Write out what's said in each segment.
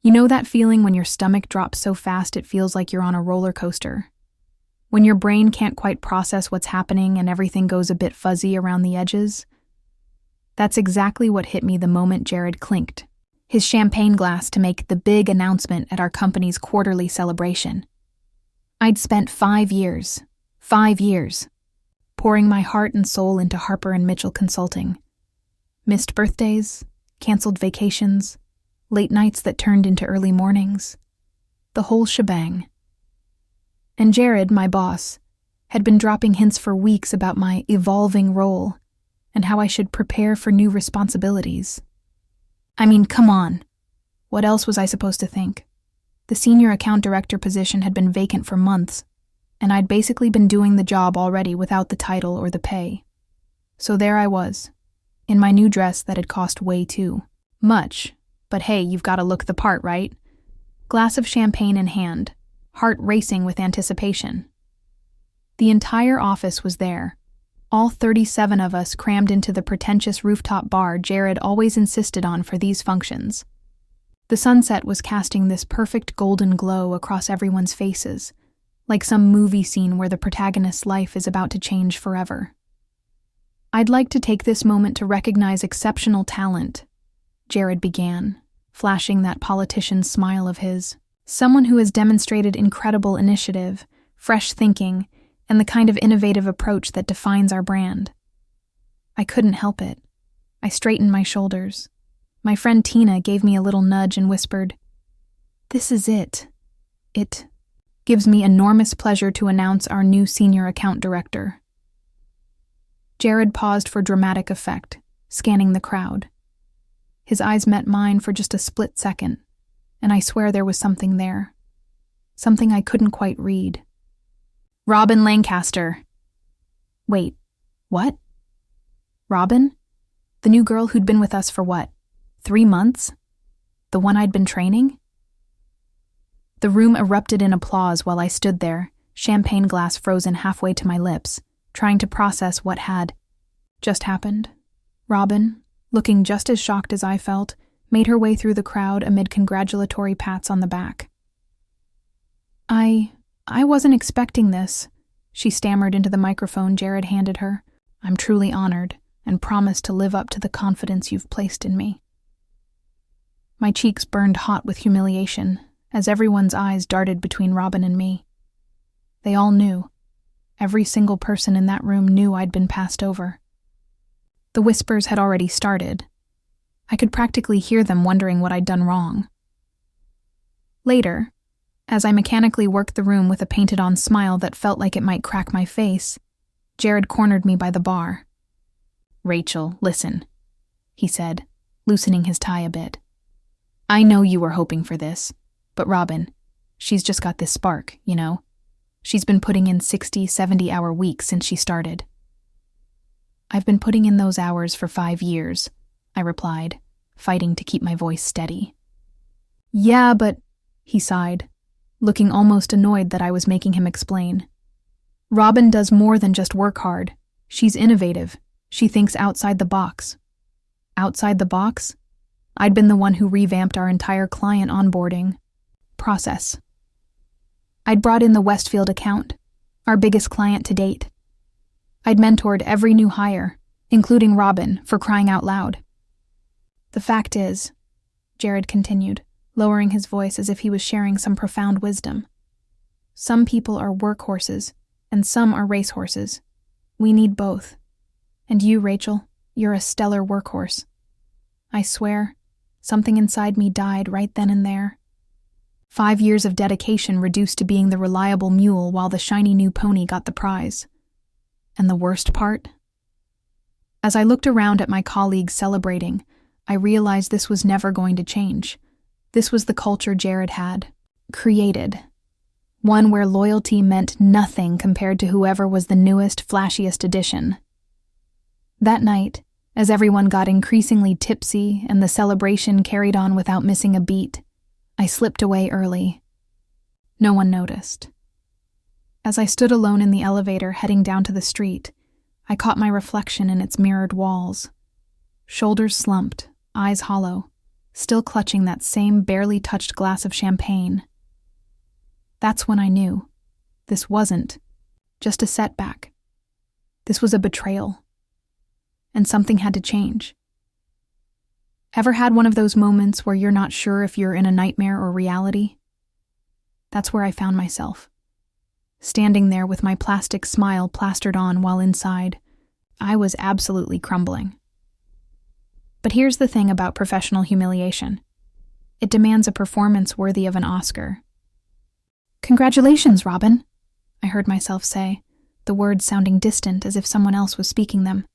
You know that feeling when your stomach drops so fast it feels like you're on a roller coaster? When your brain can't quite process what's happening and everything goes a bit fuzzy around the edges? That's exactly what hit me the moment Jared clinked his champagne glass to make the big announcement at our company's quarterly celebration. I'd spent 5 years, pouring my heart and soul into Harper and Mitchell Consulting. Missed birthdays, canceled vacations, late nights that turned into early mornings. The whole shebang. And Jared, my boss, had been dropping hints for weeks about my evolving role and how I should prepare for new responsibilities. I mean, come on. What else was I supposed to think? The senior account director position had been vacant for months, and I'd basically been doing the job already without the title or the pay. So there I was, in my new dress that had cost way too much, but hey, you've got to look the part, right? Glass of champagne in hand, heart racing with anticipation. The entire office was there, all 37 of us crammed into the pretentious rooftop bar Jared always insisted on for these functions. The sunset was casting this perfect golden glow across everyone's faces, like some movie scene where the protagonist's life is about to change forever. I'd like to take this moment to recognize exceptional talent, Jared began, flashing that politician's smile of his. Someone who has demonstrated incredible initiative, fresh thinking, and the kind of innovative approach that defines our brand. I couldn't help it. I straightened my shoulders. My friend Tina gave me a little nudge and whispered, "This is it. It gives me enormous pleasure to announce our new senior account director." Jared paused for dramatic effect, scanning the crowd. His eyes met mine for just a split second, and I swear there was something there. Something I couldn't quite read. "Robin Lancaster." Wait, what? Robin? The new girl who'd been with us for what, 3 months? The one I'd been training? The room erupted in applause while I stood there, champagne glass frozen halfway to my lips, trying to process what had just happened. Robin, looking just as shocked as I felt, made her way through the crowd amid congratulatory pats on the back. I wasn't expecting this," she stammered into the microphone Jared handed her. "I'm truly honored and promise to live up to the confidence you've placed in me." My cheeks burned hot with humiliation as everyone's eyes darted between Robin and me. They all knew. Every single person in that room knew I'd been passed over. The whispers had already started. I could practically hear them wondering what I'd done wrong. Later, as I mechanically worked the room with a painted-on smile that felt like it might crack my face, Jared cornered me by the bar. "Rachel, listen," he said, loosening his tie a bit. "I know you were hoping for this, but Robin, she's just got this spark, you know? She's been putting in 60, 70-hour weeks since she started." "I've been putting in those hours for 5 years," I replied, fighting to keep my voice steady. "Yeah, but," he sighed, looking almost annoyed that I was making him explain. "Robin does more than just work hard. She's innovative. She thinks outside the box." Outside the box? I'd been the one who revamped our entire client onboarding process. I'd brought in the Westfield account, our biggest client to date. I'd mentored every new hire, including Robin, for crying out loud. "The fact is," Jared continued, lowering his voice as if he was sharing some profound wisdom, "some people are workhorses, and some are racehorses. We need both. And you, Rachel, you're a stellar workhorse. I swear, something inside me died right then and there. 5 years of dedication reduced to being the reliable mule while the shiny new pony got the prize. And the worst part? As I looked around at my colleagues celebrating, I realized this was never going to change. This was the culture Jared had created. One where loyalty meant nothing compared to whoever was the newest, flashiest addition. That night, as everyone got increasingly tipsy and the celebration carried on without missing a beat, I slipped away early. No one noticed. As I stood alone in the elevator heading down to the street, I caught my reflection in its mirrored walls. Shoulders slumped, eyes hollow, still clutching that same barely touched glass of champagne. That's when I knew. This wasn't just a setback. This was a betrayal. And something had to change. Ever had one of those moments where you're not sure if you're in a nightmare or reality? That's where I found myself. Standing there with my plastic smile plastered on while inside, I was absolutely crumbling. But here's the thing about professional humiliation. It demands a performance worthy of an Oscar. "Congratulations, Robin," I heard myself say, the words sounding distant as if someone else was speaking them.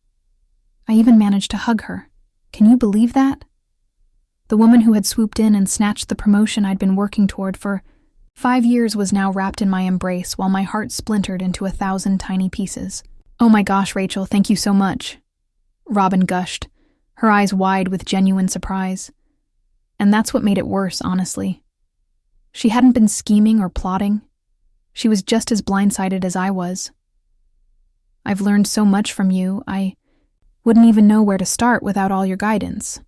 I even managed to hug her. Can you believe that? The woman who had swooped in and snatched the promotion I'd been working toward for 5 years was now wrapped in my embrace while my heart splintered into 1,000 tiny pieces. "Oh my gosh, Rachel, thank you so much," Robin gushed, her eyes wide with genuine surprise. And that's what made it worse, honestly. She hadn't been scheming or plotting. She was just as blindsided as I was. "I've learned so much from you, I wouldn't even know where to start without all your guidance."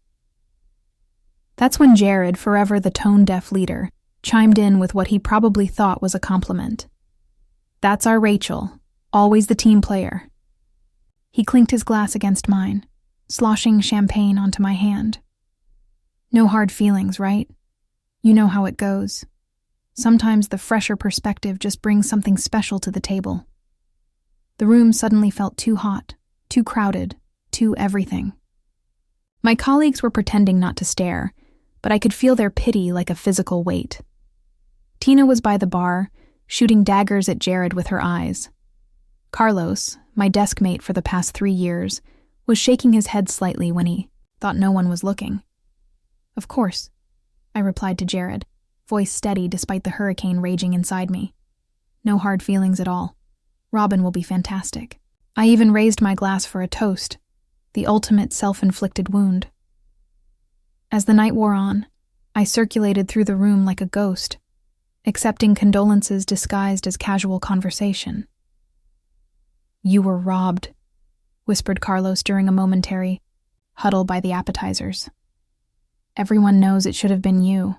That's when Jared, forever the tone-deaf leader, chimed in with what he probably thought was a compliment. "That's our Rachel, always the team player." He clinked his glass against mine, sloshing champagne onto my hand. "No hard feelings, right? You know how it goes. Sometimes the fresher perspective just brings something special to the table." The room suddenly felt too hot, too crowded, too everything. My colleagues were pretending not to stare, but I could feel their pity like a physical weight. Tina was by the bar, shooting daggers at Jared with her eyes. Carlos, my desk mate for the past 3 years, was shaking his head slightly when he thought no one was looking. "Of course," I replied to Jared, voice steady despite the hurricane raging inside me. "No hard feelings at all. Robin will be fantastic." I even raised my glass for a toast, the ultimate self-inflicted wound. As the night wore on, I circulated through the room like a ghost, accepting condolences disguised as casual conversation. "You were robbed," whispered Carlos during a momentary huddle by the appetizers. "Everyone knows it should have been you."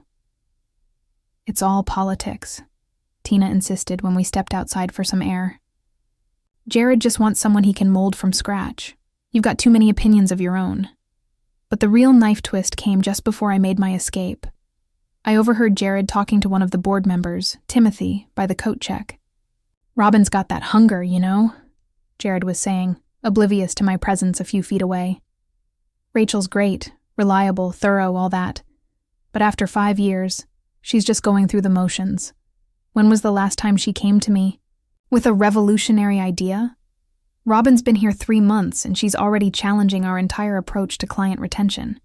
"It's all politics," Tina insisted when we stepped outside for some air. "Jared just wants someone he can mold from scratch. You've got too many opinions of your own." But the real knife twist came just before I made my escape. I overheard Jared talking to one of the board members, Timothy, by the coat check. "Robin's got that hunger, you know," Jared was saying, oblivious to my presence a few feet away. "Rachel's great, reliable, thorough, all that. But after 5 years, she's just going through the motions. When was the last time she came to me with a revolutionary idea? Robin's been here 3 months, and she's already challenging our entire approach to client retention."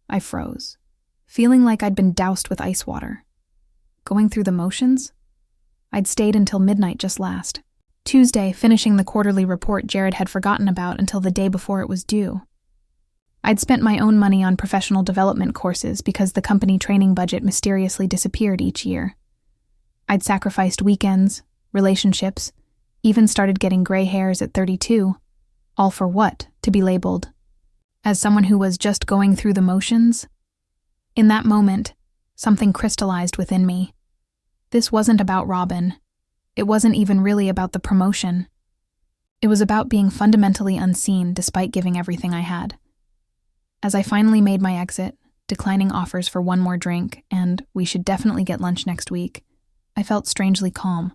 I froze, feeling like I'd been doused with ice water. Going through the motions? I'd stayed until midnight just last Tuesday, finishing the quarterly report Jared had forgotten about until the day before it was due. I'd spent my own money on professional development courses because the company training budget mysteriously disappeared each year. I'd sacrificed weekends, relationships, even started getting gray hairs at 32, all for what? To be labeled as someone who was just going through the motions? In that moment, something crystallized within me. This wasn't about Robin. It wasn't even really about the promotion. It was about being fundamentally unseen despite giving everything I had. As I finally made my exit, declining offers for one more drink, and we should definitely get lunch next week, I felt strangely calm.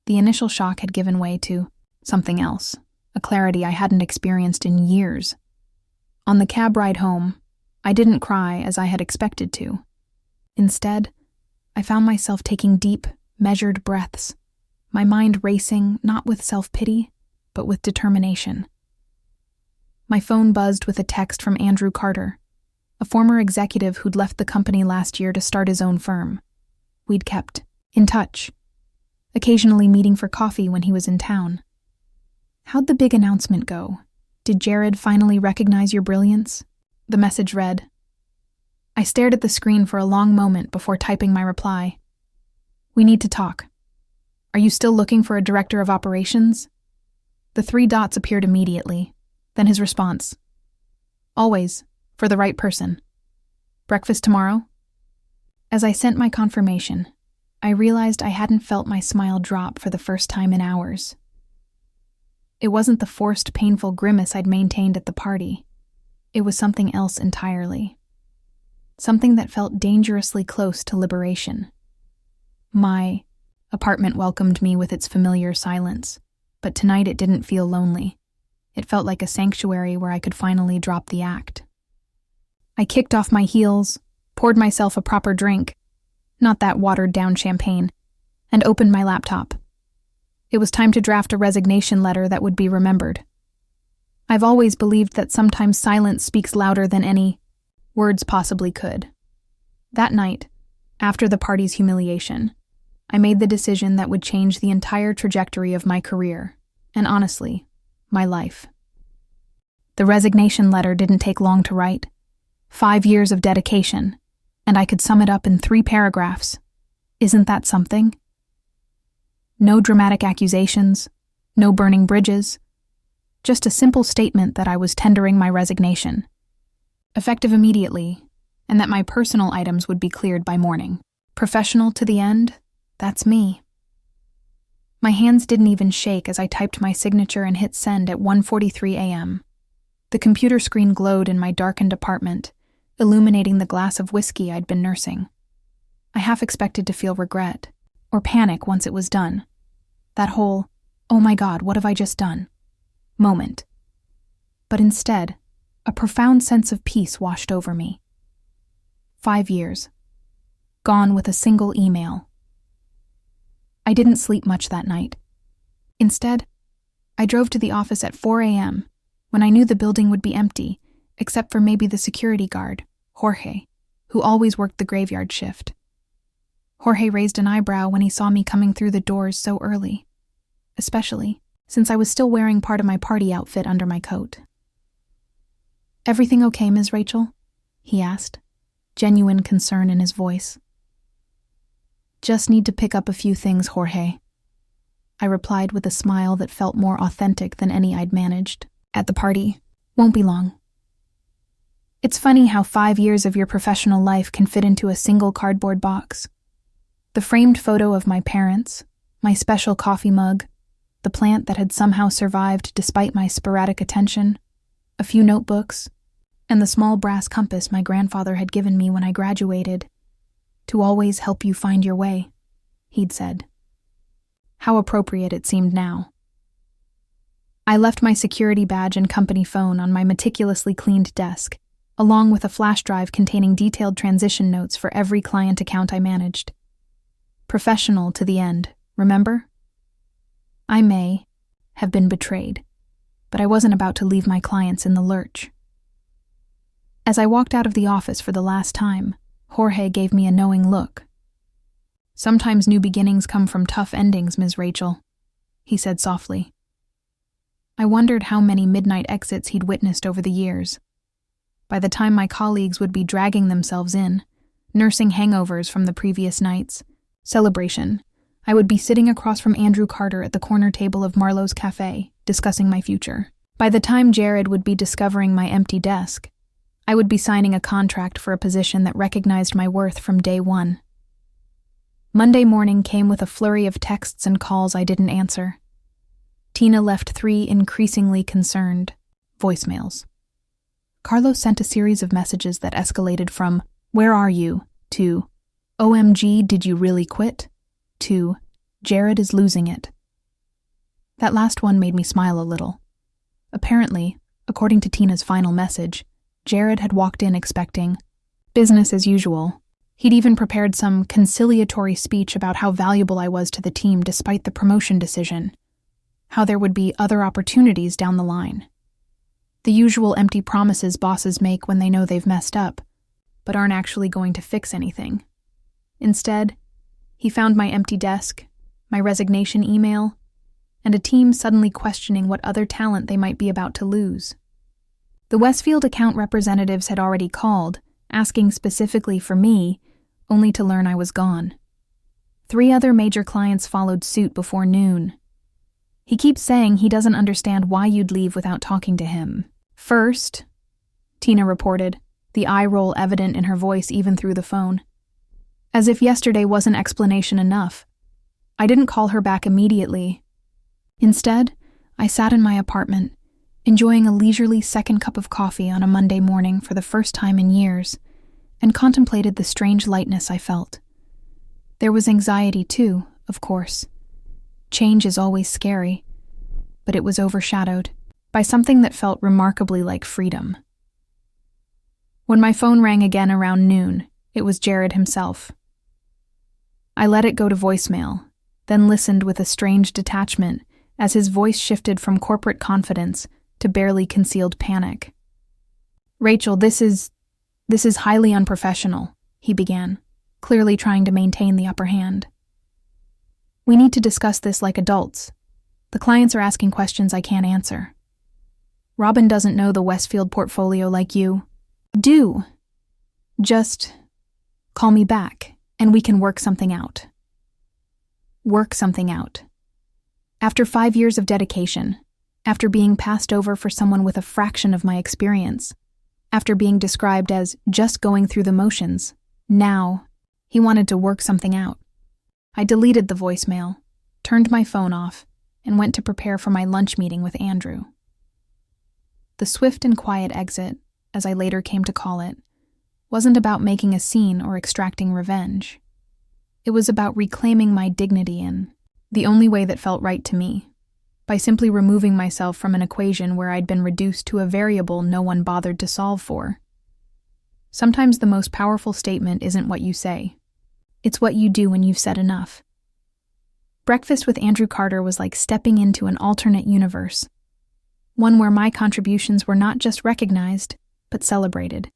The initial shock had given way to something else, a clarity I hadn't experienced in years. On the cab ride home, I didn't cry as I had expected to. Instead, I found myself taking deep, measured breaths, my mind racing not with self-pity, but with determination. My phone buzzed with a text from Andrew Carter, a former executive who'd left the company last year to start his own firm. We'd kept in touch, occasionally meeting for coffee when he was in town. "How'd the big announcement go? Did Jared finally recognize your brilliance?" The message read. I stared at the screen for a long moment before typing my reply. "We need to talk. Are you still looking for a director of operations?" The 3 dots appeared immediately, then his response. "Always, for the right person." Breakfast tomorrow? As I sent my confirmation, I realized I hadn't felt my smile drop for the first time in hours. It wasn't the forced, painful grimace I'd maintained at the party. It was something else entirely. Something that felt dangerously close to liberation. My apartment welcomed me with its familiar silence, but tonight it didn't feel lonely. It felt like a sanctuary where I could finally drop the act. I kicked off my heels, poured myself a proper drink, not that watered-down champagne, and opened my laptop. It was time to draft a resignation letter that would be remembered. I've always believed that sometimes silence speaks louder than any words possibly could. That night, after the party's humiliation, I made the decision that would change the entire trajectory of my career, and honestly, my life. The resignation letter didn't take long to write. 5 years of dedication, and I could sum it up in 3 paragraphs. Isn't that something? No dramatic accusations, no burning bridges, just a simple statement that I was tendering my resignation, effective immediately, and that my personal items would be cleared by morning. Professional to the end, that's me. My hands didn't even shake as I typed my signature and hit send at 1:43 a.m. The computer screen glowed in my darkened apartment, illuminating the glass of whiskey I'd been nursing. I half expected to feel regret, or panic once it was done. That whole, oh my God, what have I just done? Moment. But instead, a profound sense of peace washed over me. 5 years. Gone with a single email. I didn't sleep much that night. Instead, I drove to the office at 4 a.m. when I knew the building would be empty, except for maybe the security guard, Jorge, who always worked the graveyard shift. Jorge raised an eyebrow when he saw me coming through the doors so early, especially since I was still wearing part of my party outfit under my coat. "Everything okay, Ms. Rachel?" he asked, genuine concern in his voice. "Just need to pick up a few things, Jorge," I replied with a smile that felt more authentic than any I'd managed. "At the party. Won't be long." It's funny how 5 years of your professional life can fit into a single cardboard box. The framed photo of my parents, my special coffee mug, the plant that had somehow survived despite my sporadic attention, a few notebooks, and the small brass compass my grandfather had given me when I graduated. "To always help you find your way," he'd said. How appropriate it seemed now. I left my security badge and company phone on my meticulously cleaned desk, along with a flash drive containing detailed transition notes for every client account I managed. Professional to the end, remember? I may have been betrayed, but I wasn't about to leave my clients in the lurch. As I walked out of the office for the last time, Jorge gave me a knowing look. "Sometimes new beginnings come from tough endings, Ms. Rachel," he said softly. I wondered how many midnight exits he'd witnessed over the years. By the time my colleagues would be dragging themselves in, nursing hangovers from the previous night's celebration, I would be sitting across from Andrew Carter at the corner table of Marlowe's Cafe, discussing my future. By the time Jared would be discovering my empty desk, I would be signing a contract for a position that recognized my worth from day one. Monday morning came with a flurry of texts and calls I didn't answer. Tina left 3 increasingly concerned voicemails. Carlos sent a series of messages that escalated from, "Where are you?" to, "OMG, did you really quit?" to, "Jared is losing it." That last one made me smile a little. Apparently, according to Tina's final message, Jared had walked in expecting business as usual. He'd even prepared some conciliatory speech about how valuable I was to the team despite the promotion decision, how there would be other opportunities down the line. The usual empty promises bosses make when they know they've messed up, but aren't actually going to fix anything. Instead, he found my empty desk, my resignation email, and a team suddenly questioning what other talent they might be about to lose. The Westfield account representatives had already called, asking specifically for me, only to learn I was gone. 3 other major clients followed suit before noon. "He keeps saying he doesn't understand why you'd leave without talking to him." "First," Tina reported, the eye roll evident in her voice even through the phone. As if yesterday wasn't explanation enough, I didn't call her back immediately. Instead, I sat in my apartment, enjoying a leisurely second cup of coffee on a Monday morning for the first time in years, and contemplated the strange lightness I felt. There was anxiety too, of course. Change is always scary, but it was overshadowed by something that felt remarkably like freedom. When my phone rang again around noon, it was Jared himself. I let it go to voicemail, then listened with a strange detachment as his voice shifted from corporate confidence to barely concealed panic. "Rachel, this is highly unprofessional," he began, clearly trying to maintain the upper hand. "We need to discuss this like adults. The clients are asking questions I can't answer. Robin doesn't know the Westfield portfolio like you do. Just call me back, and we can work something out." Work something out. After 5 years of dedication, after being passed over for someone with a fraction of my experience, after being described as just going through the motions, now he wanted to work something out. I deleted the voicemail, turned my phone off, and went to prepare for my lunch meeting with Andrew. The swift and quiet exit, as I later came to call it, wasn't about making a scene or extracting revenge. It was about reclaiming my dignity in the only way that felt right to me, by simply removing myself from an equation where I'd been reduced to a variable no one bothered to solve for. Sometimes the most powerful statement isn't what you say. It's what you do when you've said enough. Breakfast with Andrew Carter was like stepping into an alternate universe, one where my contributions were not just recognized, but celebrated.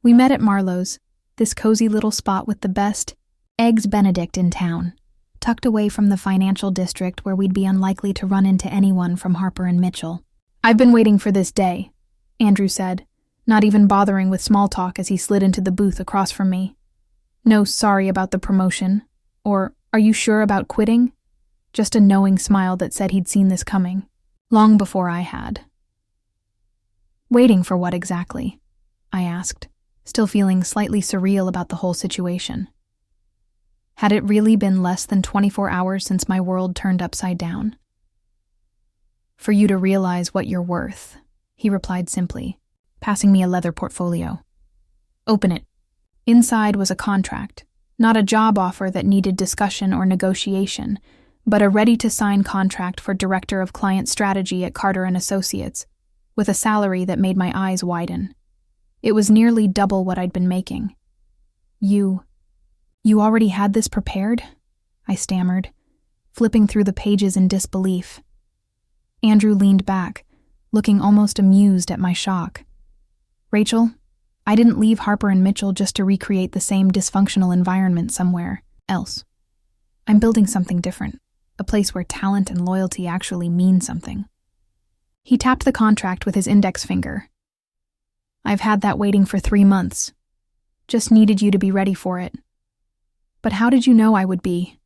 We met at Marlowe's, this cozy little spot with the best Eggs Benedict in town, tucked away from the financial district where we'd be unlikely to run into anyone from Harper and Mitchell. "I've been waiting for this day," Andrew said, not even bothering with small talk as he slid into the booth across from me. No sorry about the promotion, or are you sure about quitting? Just a knowing smile that said he'd seen this coming, long before I had. "Waiting for what exactly?" I asked, still feeling slightly surreal about the whole situation. Had it really been less than 24 hours since my world turned upside down? "For you to realize what you're worth," he replied simply, passing me a leather portfolio. "Open it." Inside was a contract, not a job offer that needed discussion or negotiation, but a ready-to-sign contract for Director of Client Strategy at Carter & Associates, with a salary that made my eyes widen. It was nearly double what I'd been making. You already had this prepared?" I stammered, flipping through the pages in disbelief. Andrew leaned back, looking almost amused at my shock. "Rachel, I didn't leave Harper and Mitchell just to recreate the same dysfunctional environment somewhere else. I'm building something different, a place where talent and loyalty actually mean something." He tapped the contract with his index finger. "I've had that waiting for 3 months. Just needed you to be ready for it. But how did you know I would be?"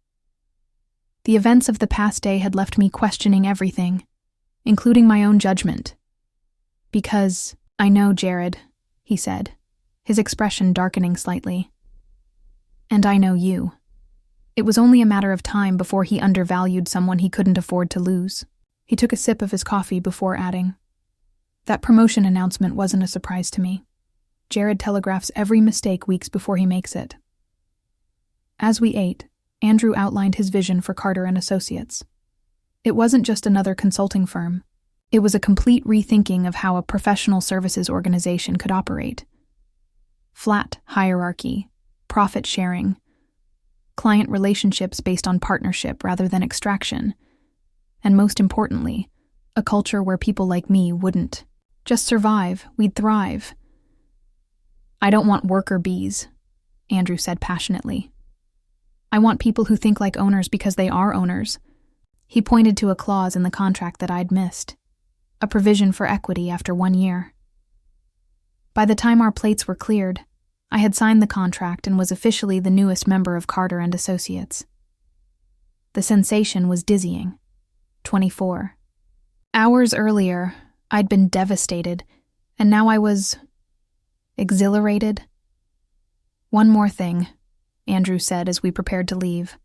The events of the past day had left me questioning everything, including my own judgment. "Because I know Jared," he said, his expression darkening slightly. "And I know you." It was only a matter of time before he undervalued someone he couldn't afford to lose. He took a sip of his coffee before adding, "That promotion announcement wasn't a surprise to me. Jared telegraphs every mistake weeks before he makes it." As we ate, Andrew outlined his vision for Carter & Associates. It wasn't just another consulting firm. It was a complete rethinking of how a professional services organization could operate. Flat hierarchy, profit sharing, client relationships based on partnership rather than extraction, and most importantly, a culture where people like me wouldn't just survive, we'd thrive. "I don't want worker bees," Andrew said passionately. "I want people who think like owners because they are owners." He pointed to a clause in the contract that I'd missed, a provision for equity after 1 year. By the time our plates were cleared, I had signed the contract and was officially the newest member of Carter & Associates. The sensation was dizzying. 24. Hours earlier, I'd been devastated, and now I was exhilarated. "One more thing," Andrew said as we prepared to leave.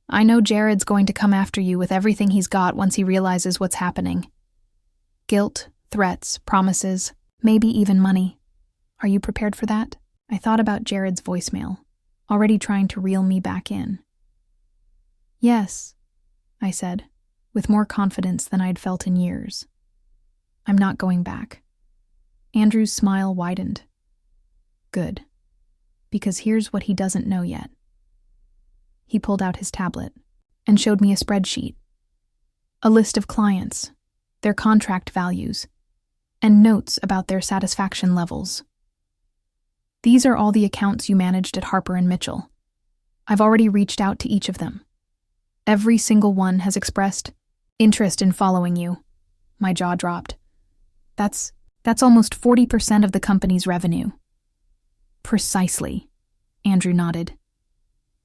"I know Jared's going to come after you with everything he's got once he realizes what's happening. Guilt, threats, promises, maybe even money. Are you prepared for that?" I thought about Jared's voicemail, already trying to reel me back in. "Yes," I said, with more confidence than I'd felt in years. "I'm not going back." Andrew's smile widened. "Good. Because here's what he doesn't know yet." He pulled out his tablet and showed me a spreadsheet. A list of clients, their contract values, and notes about their satisfaction levels. "These are all the accounts you managed at Harper & Mitchell. I've already reached out to each of them. Every single one has expressed interest in following you." My jaw dropped. That's almost 40% of the company's revenue." "Precisely," Andrew nodded.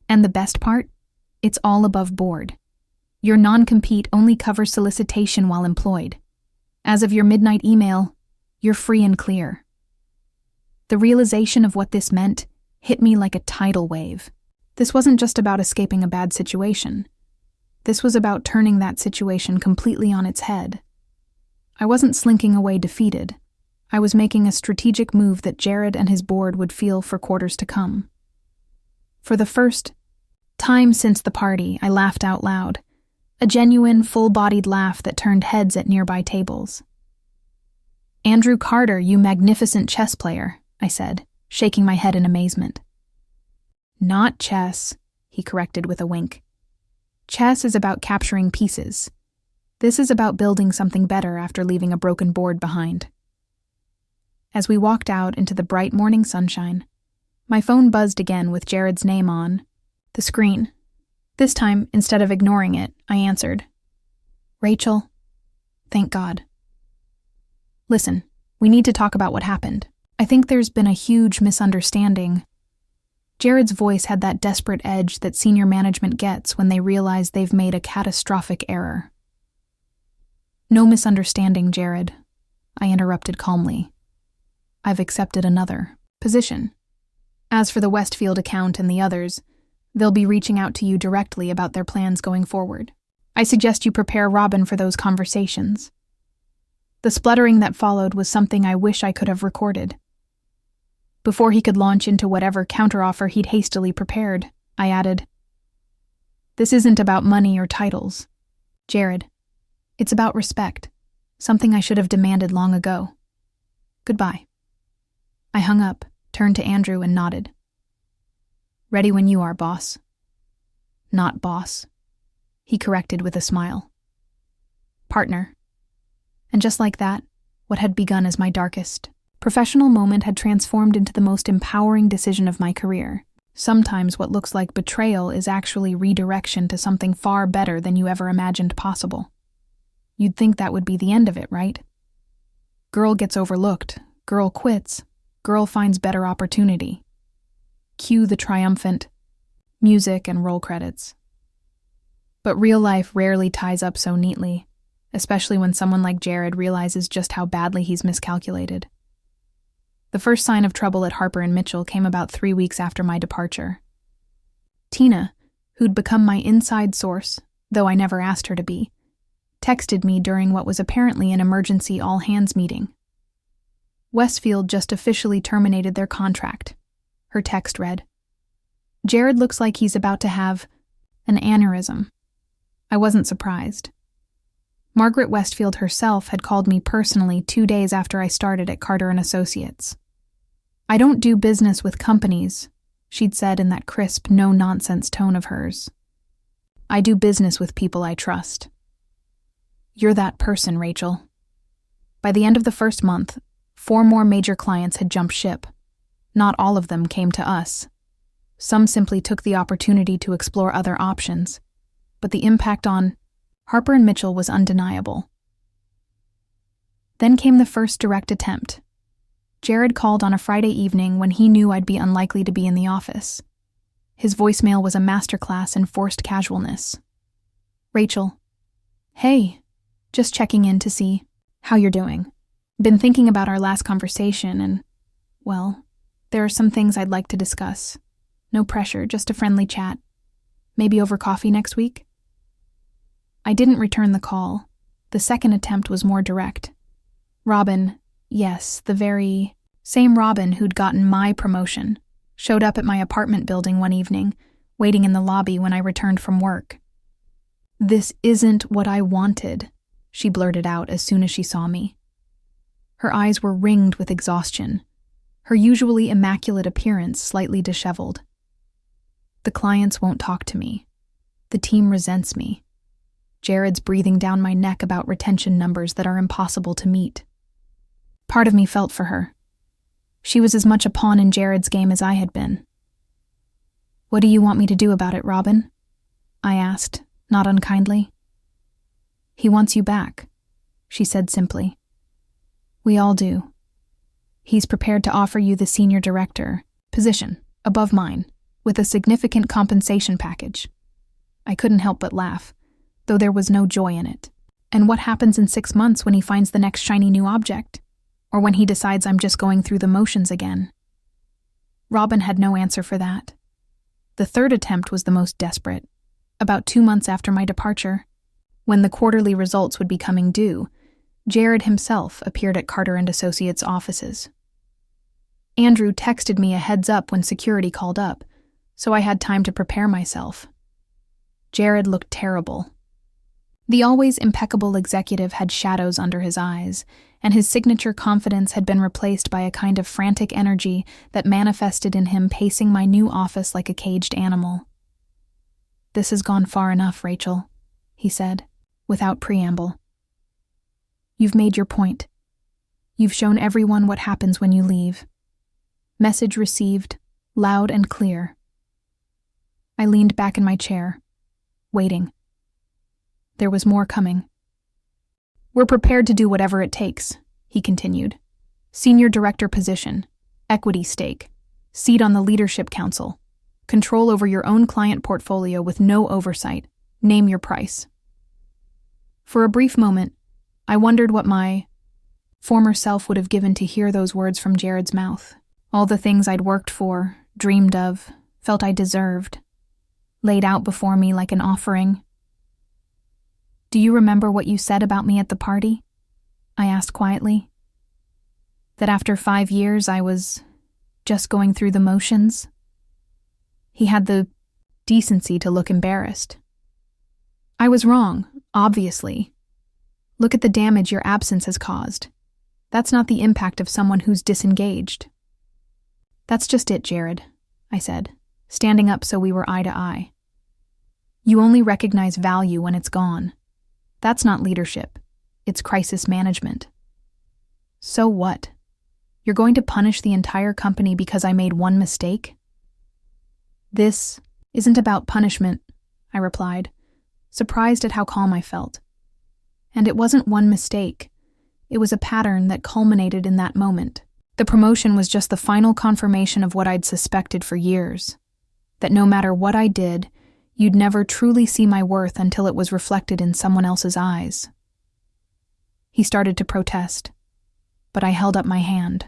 "And the best part? It's all above board. Your non-compete only covers solicitation while employed. As of your midnight email, you're free and clear." The realization of what this meant hit me like a tidal wave. This wasn't just about escaping a bad situation. This was about turning that situation completely on its head. I wasn't slinking away defeated. I was making a strategic move that Jared and his board would feel for quarters to come. For the first time since the party, I laughed out loud, a genuine, full-bodied laugh that turned heads at nearby tables. "Andrew Carter, you magnificent chess player," I said, shaking my head in amazement. "Not chess," he corrected with a wink. "Chess is about capturing pieces. This is about building something better after leaving a broken board behind." As we walked out into the bright morning sunshine, my phone buzzed again with Jared's name on the screen. This time, instead of ignoring it, I answered. "Rachel, thank God." "Listen, we need to talk about what happened. I think there's been a huge misunderstanding." Jared's voice had that desperate edge that senior management gets when they realize they've made a catastrophic error. "No misunderstanding, Jared," I interrupted calmly. "I've accepted another position. As for the Westfield account and the others, they'll be reaching out to you directly about their plans going forward. I suggest you prepare Robin for those conversations." The spluttering that followed was something I wish I could have recorded. Before he could launch into whatever counteroffer he'd hastily prepared, I added, "This isn't about money or titles, Jared. It's about respect, something I should have demanded long ago. Goodbye." I hung up, turned to Andrew and nodded. "Ready when you are, boss." "Not boss," he corrected with a smile. "Partner." And just like that, what had begun as my darkest professional moment had transformed into the most empowering decision of my career. Sometimes what looks like betrayal is actually redirection to something far better than you ever imagined possible. You'd think that would be the end of it, right? Girl gets overlooked, girl quits, girl finds better opportunity. Cue the triumphant music and roll credits. But real life rarely ties up so neatly, especially when someone like Jared realizes just how badly he's miscalculated. The first sign of trouble at Harper & Mitchell came about 3 weeks after my departure. Tina, who'd become my inside source, though I never asked her to be, texted me during what was apparently an emergency all-hands meeting. Westfield just officially terminated their contract. Her text read, "Jared looks like he's about to have an aneurysm." I wasn't surprised. Margaret Westfield herself had called me personally 2 days after I started at Carter & Associates. "I don't do business with companies," she'd said in that crisp, no-nonsense tone of hers. "I do business with people I trust." You're that person, Rachel. By the end of the first month, 4 more major clients had jumped ship. Not all of them came to us. Some simply took the opportunity to explore other options, but the impact on Harper & Mitchell was undeniable. Then came the first direct attempt. Jared called on a Friday evening when he knew I'd be unlikely to be in the office. His voicemail was a masterclass in forced casualness. "Rachel, hey, just checking in to see how you're doing. Been thinking about our last conversation and Well, there are some things I'd like to discuss. No pressure, just a friendly chat. Maybe over coffee next week? I didn't return the call. The second attempt was more direct. Robin, yes, the very same Robin who'd gotten my promotion, showed up at my apartment building one evening, waiting in the lobby when I returned from work. "This isn't what I wanted," she blurted out as soon as she saw me. Her eyes were ringed with exhaustion, her usually immaculate appearance slightly disheveled. "The clients won't talk to me. The team resents me. Jared's breathing down my neck about retention numbers that are impossible to meet." Part of me felt for her. She was as much a pawn in Jared's game as I had been. "What do you want me to do about it, Robin?" I asked, not unkindly. "He wants you back," she said simply. "We all do. He's prepared to offer you the senior director position, above mine, with a significant compensation package." I couldn't help but laugh, though there was no joy in it. "And what happens in 6 months when he finds the next shiny new object? Or when he decides I'm just going through the motions again?" Robin had no answer for that. The third attempt was the most desperate. About 2 months after my departure, when the quarterly results would be coming due, Jared himself appeared at Carter & Associates' offices. Andrew texted me a heads up when security called up, so I had time to prepare myself. Jared looked terrible. The always impeccable executive had shadows under his eyes, and his signature confidence had been replaced by a kind of frantic energy that manifested in him pacing my new office like a caged animal. "This has gone far enough, Rachel," he said, without preamble. "You've made your point. You've shown everyone what happens when you leave. Message received, loud and clear." I leaned back in my chair, waiting. There was more coming. "We're prepared to do whatever it takes," he continued. "Senior director position, equity stake, seat on the leadership council, control over your own client portfolio with no oversight. Name your price." For a brief moment, I wondered what my former self would have given to hear those words from Jared's mouth. All the things I'd worked for, dreamed of, felt I deserved, laid out before me like an offering. "Do you remember what you said about me at the party?" I asked quietly. "That after 5 years I was just going through the motions?" He had the decency to look embarrassed. "I was wrong, obviously. Look at the damage your absence has caused. That's not the impact of someone who's disengaged." "That's just it, Jared," I said, standing up so we were eye to eye. "You only recognize value when it's gone. That's not leadership. It's crisis management." "So what? You're going to punish the entire company because I made one mistake?" "This isn't about punishment," I replied, surprised at how calm I felt. "And it wasn't one mistake. It was a pattern that culminated in that moment. The promotion was just the final confirmation of what I'd suspected for years, that no matter what I did, you'd never truly see my worth until it was reflected in someone else's eyes." He started to protest, but I held up my hand.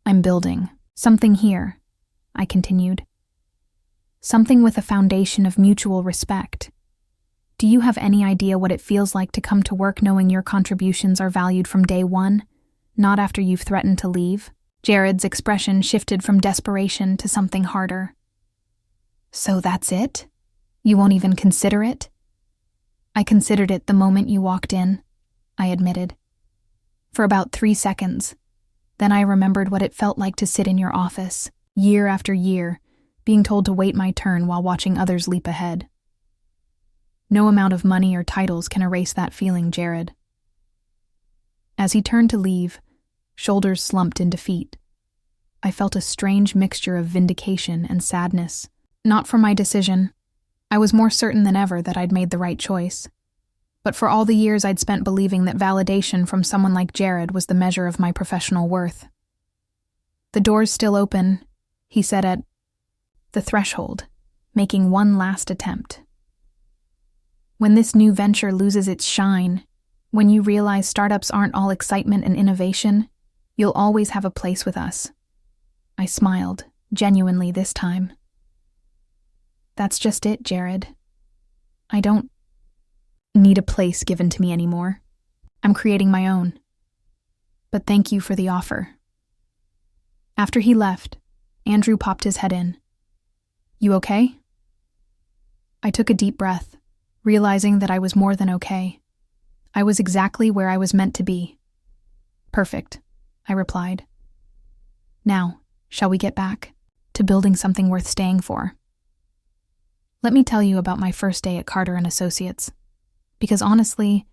"I'm building something here," I continued. "Something with a foundation of mutual respect. Do you have any idea what it feels like to come to work knowing your contributions are valued from day one, not after you've threatened to leave?" Jared's expression shifted from desperation to something harder. "So that's it? You won't even consider it?" "I considered it the moment you walked in," I admitted. "For about 3 seconds. Then I remembered what it felt like to sit in your office, year after year, being told to wait my turn while watching others leap ahead. No amount of money or titles can erase that feeling, Jared." As he turned to leave, shoulders slumped in defeat. I felt a strange mixture of vindication and sadness. Not for my decision. I was more certain than ever that I'd made the right choice. But for all the years I'd spent believing that validation from someone like Jared was the measure of my professional worth. "The door's still open," he said at the threshold, making one last attempt. "When this new venture loses its shine, when you realize startups aren't all excitement and innovation, You'll always have a place with us." I smiled, genuinely this time. "That's just it, Jared. I don't need a place given to me anymore. I'm creating my own. But thank you for the offer." After he left, Andrew popped his head in. "You okay?" I took a deep breath, realizing that I was more than okay. I was exactly where I was meant to be. "Perfect," I replied. "Now, shall we get back to building something worth staying for?" Let me tell you about my first day at Carter & Associates, because honestly,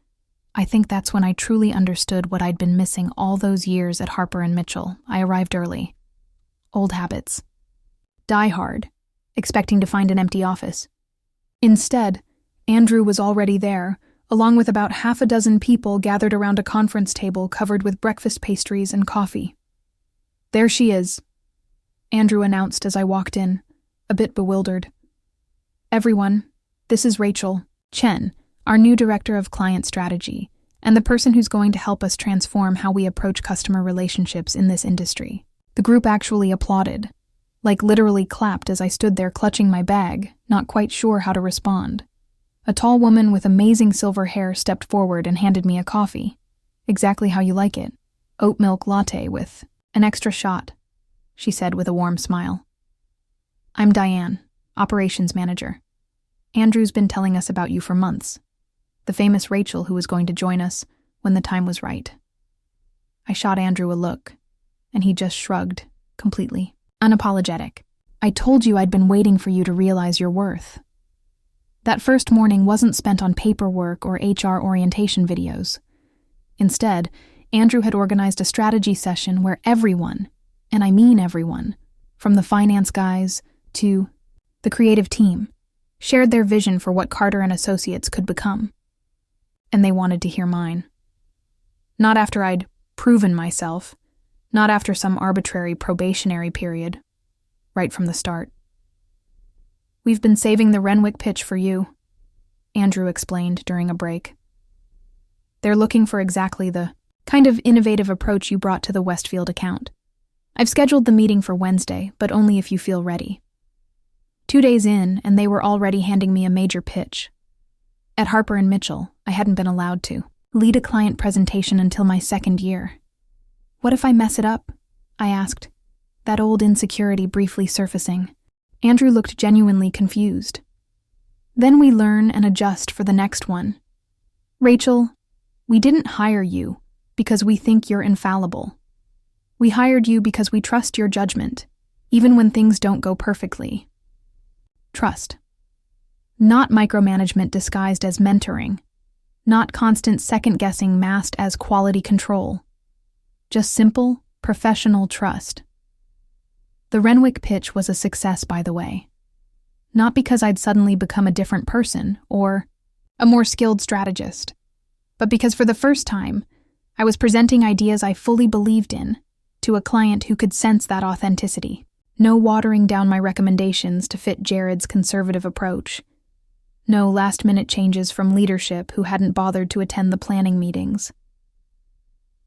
I think that's when I truly understood what I'd been missing all those years at Harper & Mitchell. I arrived early. Old habits. Die hard, expecting to find an empty office. Instead, Andrew was already there, along with about half a dozen people gathered around a conference table covered with breakfast pastries and coffee. "There she is," Andrew announced as I walked in, a bit bewildered. "Everyone, this is Rachel Chen, our new Director of Client Strategy, and the person who's going to help us transform how we approach customer relationships in this industry." The group actually applauded, like literally clapped as I stood there clutching my bag, not quite sure how to respond. A tall woman with amazing silver hair stepped forward and handed me a coffee. "Exactly how you like it. Oat milk latte with an extra shot," she said with a warm smile. "I'm Diane, Operations Manager. Andrew's been telling us about you for months. The famous Rachel who was going to join us when the time was right." I shot Andrew a look, and he just shrugged, completely unapologetic. "I told you I'd been waiting for you to realize your worth." That first morning wasn't spent on paperwork or HR orientation videos. Instead, Andrew had organized a strategy session where everyone, and I mean everyone, from the finance guys to the creative team, shared their vision for what Carter & Associates could become. And they wanted to hear mine. Not after I'd proven myself, not after some arbitrary probationary period, right from the start. "We've been saving the Renwick pitch for you," Andrew explained during a break. "They're looking for exactly the kind of innovative approach you brought to the Westfield account. I've scheduled the meeting for Wednesday, but only if you feel ready." 2 days in, and they were already handing me a major pitch. At Harper & Mitchell, I hadn't been allowed to lead a client presentation until my second year. "What if I mess it up?" I asked, that old insecurity briefly surfacing. Andrew looked genuinely confused. "Then we learn and adjust for the next one. Rachel, we didn't hire you because we think you're infallible. We hired you because we trust your judgment, even when things don't go perfectly." Trust. Not micromanagement disguised as mentoring. Not constant second-guessing masked as quality control. Just simple, professional trust. The Renwick pitch was a success, by the way. Not because I'd suddenly become a different person or a more skilled strategist, but because for the first time, I was presenting ideas I fully believed in to a client who could sense that authenticity. No watering down my recommendations to fit Jared's conservative approach. No last-minute changes from leadership who hadn't bothered to attend the planning meetings.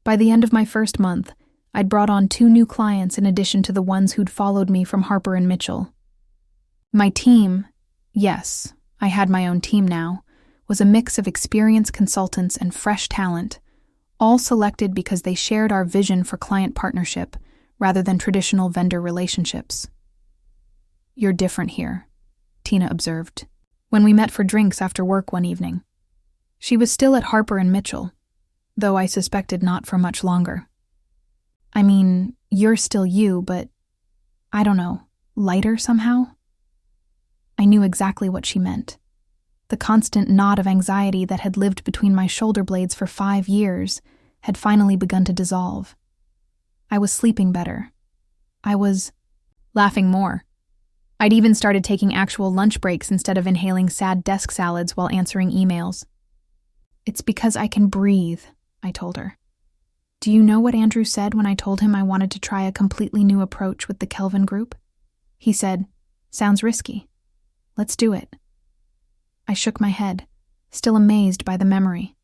By the end of my first month, I'd brought on 2 new clients in addition to the ones who'd followed me from Harper & Mitchell. My team, yes, I had my own team now, was a mix of experienced consultants and fresh talent, all selected because they shared our vision for client partnership rather than traditional vendor relationships. "You're different here," Tina observed, when we met for drinks after work one evening. She was still at Harper & Mitchell, though I suspected not for much longer. "I mean, you're still you, but, I don't know, lighter somehow?" I knew exactly what she meant. The constant knot of anxiety that had lived between my shoulder blades for 5 years had finally begun to dissolve. I was sleeping better. I was laughing more. I'd even started taking actual lunch breaks instead of inhaling sad desk salads while answering emails. "It's because I can breathe," I told her. "Do you know what Andrew said when I told him I wanted to try a completely new approach with the Kelvin Group? He said, 'Sounds risky. Let's do it.'" I shook my head, still amazed by the memory.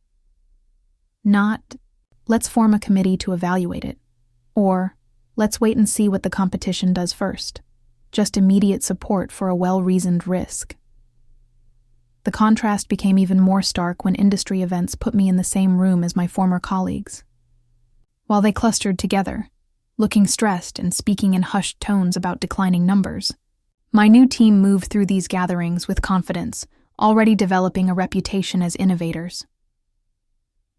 Not, "Let's form a committee to evaluate it," Or, let's wait and see what the competition does first. Just immediate support for a well-reasoned risk. The contrast became even more stark when industry events put me in the same room as my former colleagues. While they clustered together, looking stressed and speaking in hushed tones about declining numbers, my new team moved through these gatherings with confidence, already developing a reputation as innovators.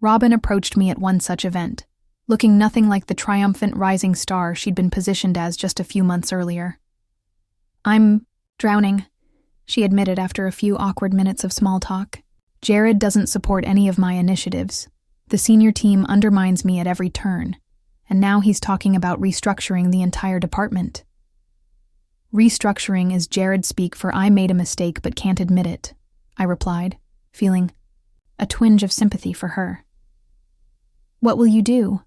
Robin approached me at one such event, looking nothing like the triumphant rising star she'd been positioned as just a few months earlier. "I'm drowning," she admitted after a few awkward minutes of small talk. "Jared doesn't support any of my initiatives. The senior team undermines me at every turn, and now he's talking about restructuring the entire department." "Restructuring is Jared speak for I made a mistake but can't admit it," I replied, feeling a twinge of sympathy for her. "What will you do?"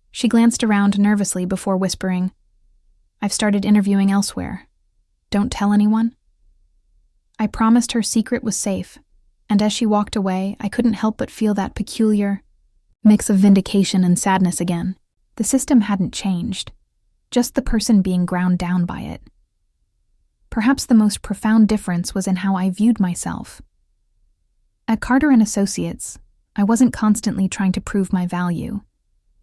She glanced around nervously before whispering, "I've started interviewing elsewhere. Don't tell anyone?" I promised her secret was safe, and as she walked away, I couldn't help but feel that peculiar mix of vindication and sadness again. The system hadn't changed, just the person being ground down by it. Perhaps the most profound difference was in how I viewed myself. At Carter & Associates, I wasn't constantly trying to prove my value.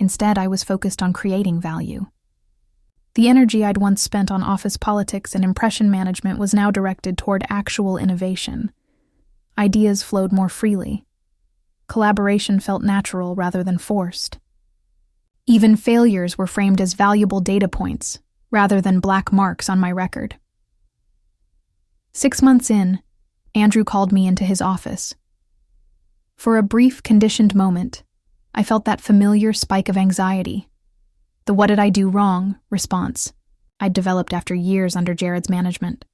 Instead, I was focused on creating value. The energy I'd once spent on office politics and impression management was now directed toward actual innovation. Ideas flowed more freely. Collaboration felt natural rather than forced. Even failures were framed as valuable data points, rather than black marks on my record. 6 months in, Andrew called me into his office. For a brief, conditioned moment, I felt that familiar spike of anxiety. The "what did I do wrong" response I'd developed after years under Jared's management.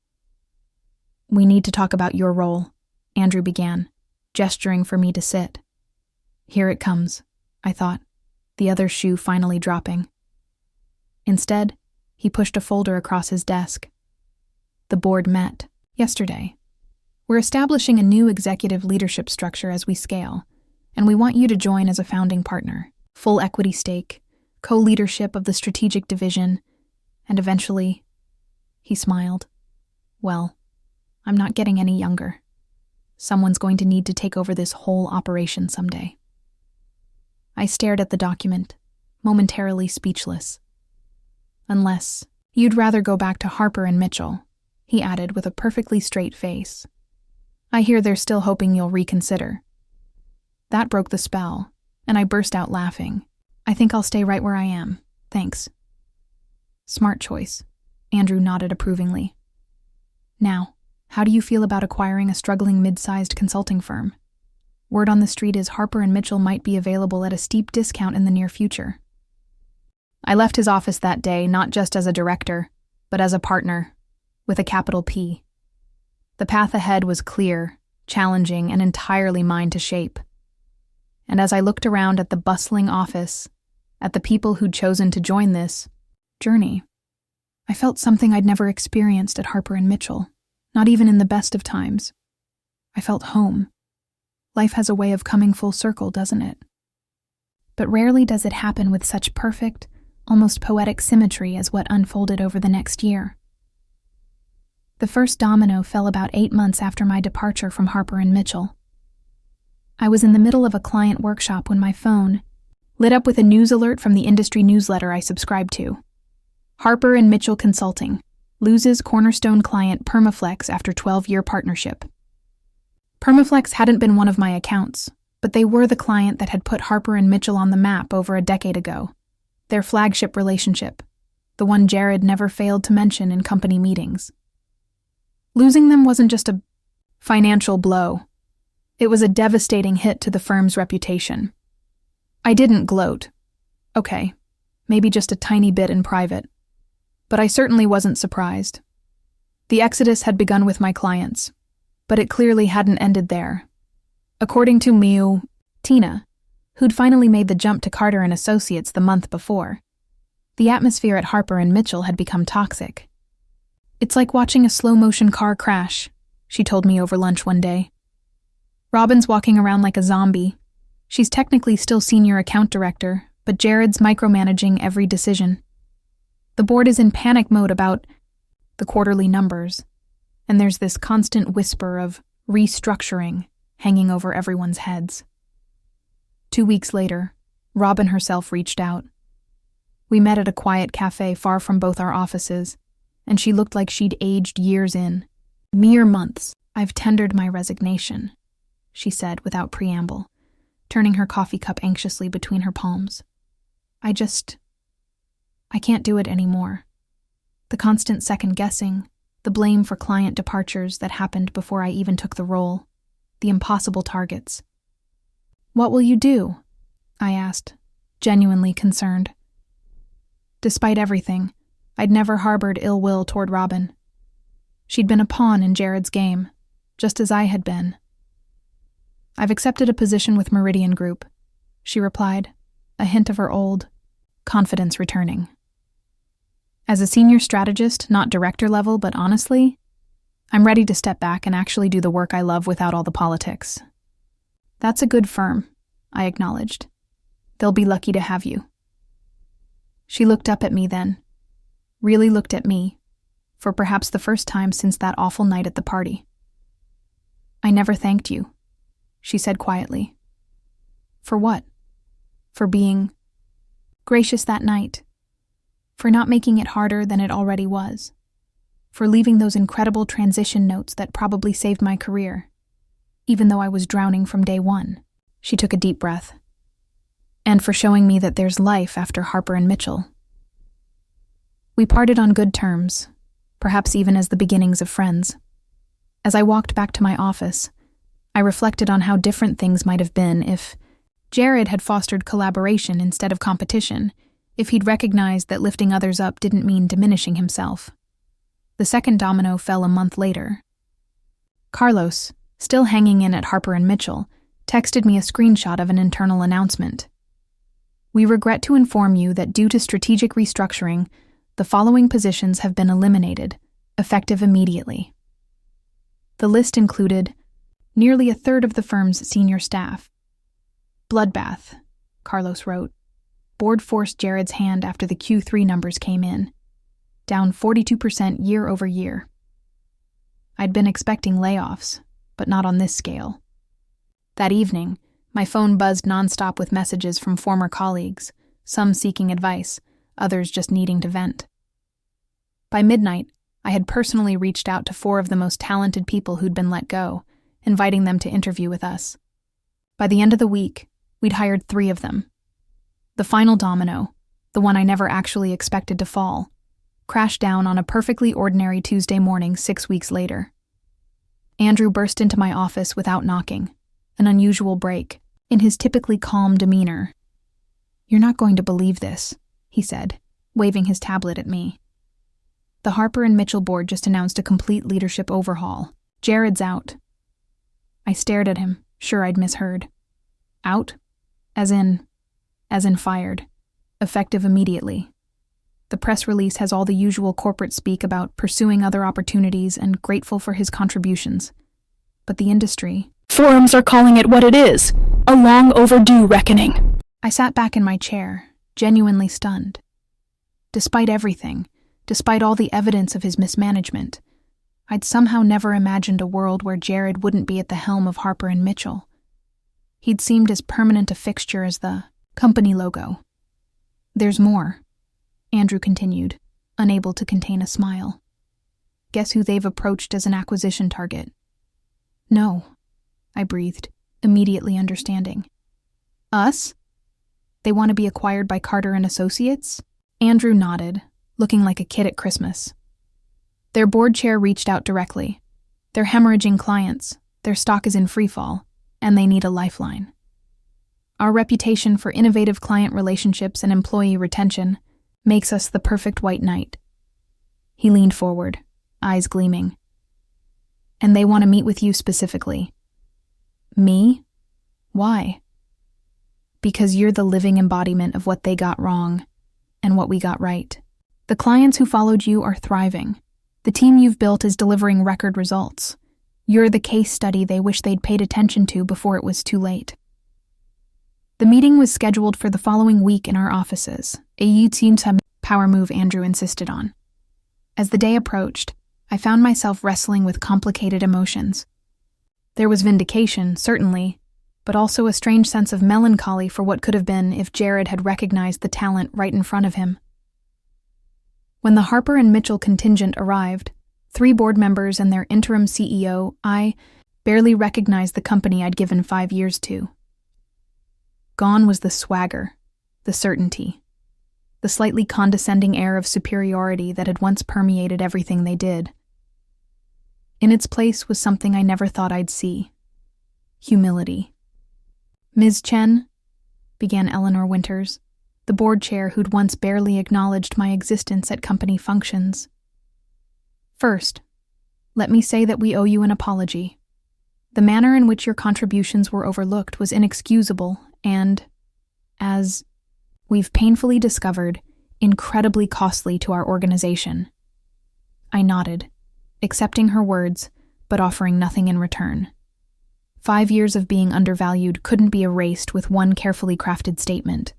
"We need to talk about your role," Andrew began, gesturing for me to sit. Here it comes, I thought, the other shoe finally dropping. Instead, he pushed a folder across his desk. "The board met yesterday. We're establishing a new executive leadership structure as we scale, and we want you to join as a founding partner, full equity stake, co-leadership of the strategic division, and eventually," he smiled, "well, I'm not getting any younger. Someone's going to need to take over this whole operation someday." I stared at the document, momentarily speechless. "Unless you'd rather go back to Harper and Mitchell," he added with a perfectly straight face. "I hear they're still hoping you'll reconsider." That broke the spell, and I burst out laughing. "I think I'll stay right where I am, thanks." "Smart choice," Andrew nodded approvingly. "Now, how do you feel about acquiring a struggling mid-sized consulting firm? Word on the street is Harper and Mitchell might be available at a steep discount in the near future." I left his office that day not just as a director, but as a partner, with a capital P. The path ahead was clear, challenging, and entirely mine to shape. And as I looked around at the bustling office, at the people who'd chosen to join this journey, I felt something I'd never experienced at Harper and Mitchell, not even in the best of times. I felt home. Life has a way of coming full circle, doesn't it? But rarely does it happen with such perfect, almost poetic symmetry as what unfolded over the next year. The first domino fell about 8 months after my departure from Harper and Mitchell. I was in the middle of a client workshop when my phone lit up with a news alert from the industry newsletter I subscribed to. Harper and Mitchell Consulting loses cornerstone client Permaflex after 12-year partnership. Permaflex hadn't been one of my accounts, but they were the client that had put Harper and Mitchell on the map over a decade ago. Their flagship relationship, the one Jared never failed to mention in company meetings. Losing them wasn't just a financial blow. It was a devastating hit to the firm's reputation. I didn't gloat. Okay, maybe just a tiny bit in private. But I certainly wasn't surprised. The exodus had begun with my clients, but it clearly hadn't ended there. According to Tina, who'd finally made the jump to Carter & Associates the month before, the atmosphere at Harper and Mitchell had become toxic. "It's like watching a slow-motion car crash," she told me over lunch one day. "Robin's walking around like a zombie. She's technically still senior account director, but Jared's micromanaging every decision. The board is in panic mode about the quarterly numbers, and there's this constant whisper of restructuring hanging over everyone's heads. 2 weeks later, Robin herself reached out. We met at a quiet cafe far from both our offices, and she looked like she'd aged years in. Mere months. "I've tendered my resignation," she said without preamble, turning her coffee cup anxiously between her palms. I can't do it anymore. The constant second-guessing, the blame for client departures that happened before I even took the role, the impossible targets. "What will you do?" I asked, genuinely concerned. Despite everything, I'd never harbored ill will toward Robin. She'd been a pawn in Jared's game, just as I had been. "I've accepted a position with Meridian Group," she replied, a hint of her old confidence returning. "As a senior strategist, not director level, but honestly, I'm ready to step back and actually do the work I love without all the politics." "That's a good firm," I acknowledged. "They'll be lucky to have you." She looked up at me then, really looked at me, for perhaps the first time since that awful night at the party. "I never thanked you," she said quietly. "For what?" "For being gracious that night. For not making it harder than it already was. For leaving those incredible transition notes that probably saved my career, even though I was drowning from day one." She took a deep breath. "And for showing me that there's life after Harper and Mitchell." We parted on good terms, perhaps even as the beginnings of friends. As I walked back to my office, I reflected on how different things might have been if Jared had fostered collaboration instead of competition, if he'd recognized that lifting others up didn't mean diminishing himself. The second domino fell a month later. Carlos, still hanging in at Harper and Mitchell, texted me a screenshot of an internal announcement. "We regret to inform you that due to strategic restructuring, the following positions have been eliminated, effective immediately." The list included nearly a third of the firm's senior staff. "Bloodbath," Carlos wrote. Board forced Jared's hand after the Q3 numbers came in, down 42% year over year. I'd been expecting layoffs, but not on this scale. That evening, my phone buzzed nonstop with messages from former colleagues, some seeking advice, others just needing to vent. By midnight, I had personally reached out to 4 of the most talented people who'd been let go, inviting them to interview with us. By the end of the week, we'd hired 3 of them. The final domino, the one I never actually expected to fall, crashed down on a perfectly ordinary Tuesday morning 6 weeks later. Andrew burst into my office without knocking, an unusual break, in his typically calm demeanor. "You're not going to believe this," he said, waving his tablet at me. "The Harper and Mitchell board just announced a complete leadership overhaul. Jared's out." I stared at him, sure I'd misheard. "Out? As in fired. Effective immediately. The press release has all the usual corporate speak about pursuing other opportunities and grateful for his contributions. But the industry... Forums are calling it what it is, a long overdue reckoning." I sat back in my chair, genuinely stunned. Despite everything, despite all the evidence of his mismanagement, I'd somehow never imagined a world where Jared wouldn't be at the helm of Harper and Mitchell. He'd seemed as permanent a fixture as the company logo. "There's more," Andrew continued, unable to contain a smile. "Guess who they've approached as an acquisition target?" "No," I breathed, immediately understanding. "Us? They want to be acquired by Carter and Associates?" Andrew nodded, looking like a kid at Christmas. "Their board chair reached out directly. They're hemorrhaging clients, their stock is in freefall, and they need a lifeline. Our reputation for innovative client relationships and employee retention makes us the perfect white knight." He leaned forward, eyes gleaming. "And they want to meet with you specifically." "Me? Why?" "Because you're the living embodiment of what they got wrong and what we got right. The clients who followed you are thriving. The team you've built is delivering record results. You're the case study they wish they'd paid attention to before it was too late." The meeting was scheduled for the following week in our offices, a power move Andrew insisted on. As the day approached, I found myself wrestling with complicated emotions. There was vindication, certainly, but also a strange sense of melancholy for what could have been if Jared had recognized the talent right in front of him. When the Harper and Mitchell contingent arrived, 3 board members and their interim CEO, I barely recognized the company I'd given 5 years to. Gone was the swagger, the certainty, the slightly condescending air of superiority that had once permeated everything they did. In its place was something I never thought I'd see: humility. "Ms. Chen," began Eleanor Winters, the board chair who'd once barely acknowledged my existence at company functions. "First, let me say that we owe you an apology. The manner in which your contributions were overlooked was inexcusable and, as we've painfully discovered, incredibly costly to our organization." I nodded, accepting her words, but offering nothing in return. 5 years of being undervalued couldn't be erased with one carefully crafted statement.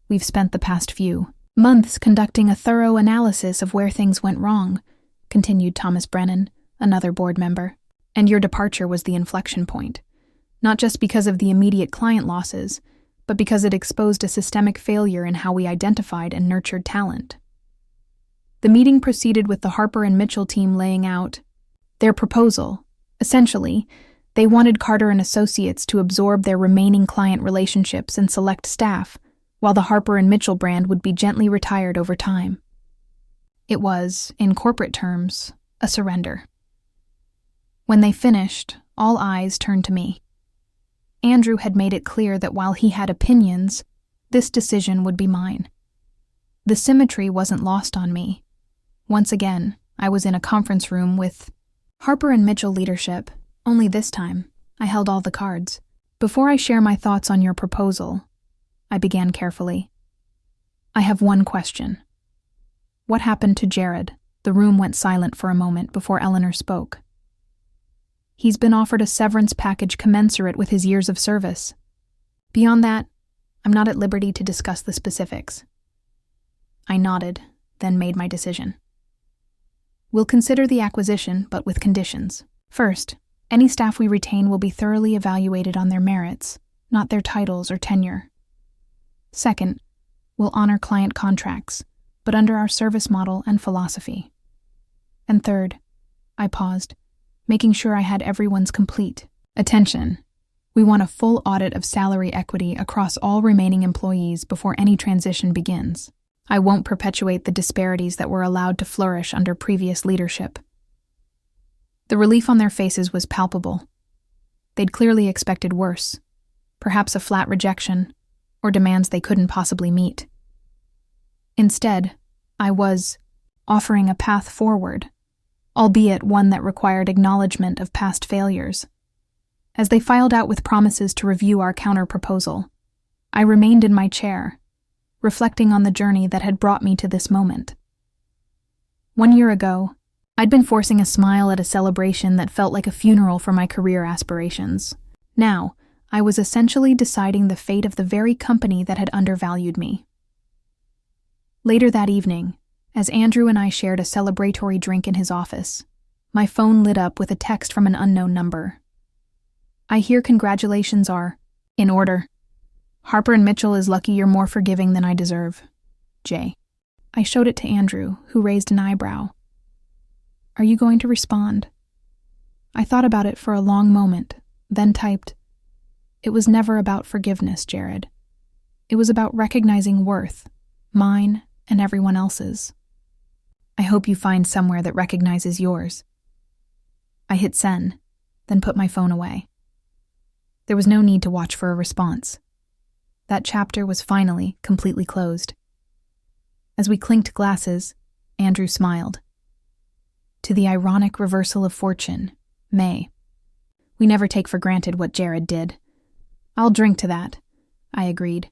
"We've spent the past few months conducting a thorough analysis of where things went wrong," continued Thomas Brennan, another board member, "and your departure was the inflection point, not just because of the immediate client losses, but because it exposed a systemic failure in how we identified and nurtured talent." The meeting proceeded with the Harper and Mitchell team laying out their proposal. Essentially, they wanted Carter and Associates to absorb their remaining client relationships and select staff, while the Harper and Mitchell brand would be gently retired over time. It was, in corporate terms, a surrender. When they finished, all eyes turned to me. Andrew had made it clear that while he had opinions, this decision would be mine. The symmetry wasn't lost on me. Once again, I was in a conference room with Harper and Mitchell leadership. Only this time, I held all the cards. "Before I share my thoughts on your proposal," I began carefully, "I have one question. What happened to Jared?" The room went silent for a moment before Eleanor spoke. "He's been offered a severance package commensurate with his years of service. Beyond that, I'm not at liberty to discuss the specifics." I nodded, then made my decision. "We'll consider the acquisition, but with conditions. First, any staff we retain will be thoroughly evaluated on their merits, not their titles or tenure. Second, we'll honor client contracts, but under our service model and philosophy. And third," I paused, making sure I had everyone's complete attention, "we want a full audit of salary equity across all remaining employees before any transition begins. I won't perpetuate the disparities that were allowed to flourish under previous leadership." The relief on their faces was palpable. They'd clearly expected worse, perhaps a flat rejection, or demands they couldn't possibly meet. Instead, I was offering a path forward, albeit one that required acknowledgement of past failures. As they filed out with promises to review our counter-proposal, I remained in my chair, reflecting on the journey that had brought me to this moment. 1 year ago, I'd been forcing a smile at a celebration that felt like a funeral for my career aspirations. Now, I was essentially deciding the fate of the very company that had undervalued me. Later that evening, as Andrew and I shared a celebratory drink in his office, my phone lit up with a text from an unknown number. "I hear congratulations are in order. Harper and Mitchell is lucky you're more forgiving than I deserve. Jay." I showed it to Andrew, who raised an eyebrow. "Are you going to respond?" I thought about it for a long moment, then typed, "It was never about forgiveness, Jared. It was about recognizing worth, mine and everyone else's. I hope you find somewhere that recognizes yours." I hit send, then put my phone away. There was no need to watch for a response. That chapter was finally completely closed. As we clinked glasses, Andrew smiled. "To the ironic reversal of fortune, May. We never take for granted what Jared did." "I'll drink to that," I agreed.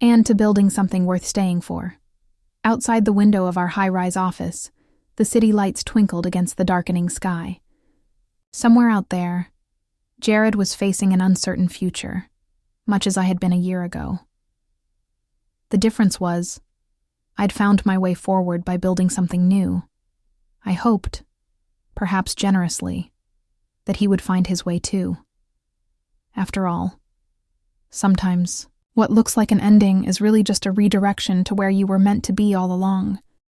"And to building something worth staying for." Outside the window of our high-rise office, the city lights twinkled against the darkening sky. Somewhere out there, Jared was facing an uncertain future, much as I had been a year ago. The difference was, I'd found my way forward by building something new. I hoped, perhaps generously, that he would find his way too. After all, sometimes what looks like an ending is really just a redirection to where you were meant to be all along.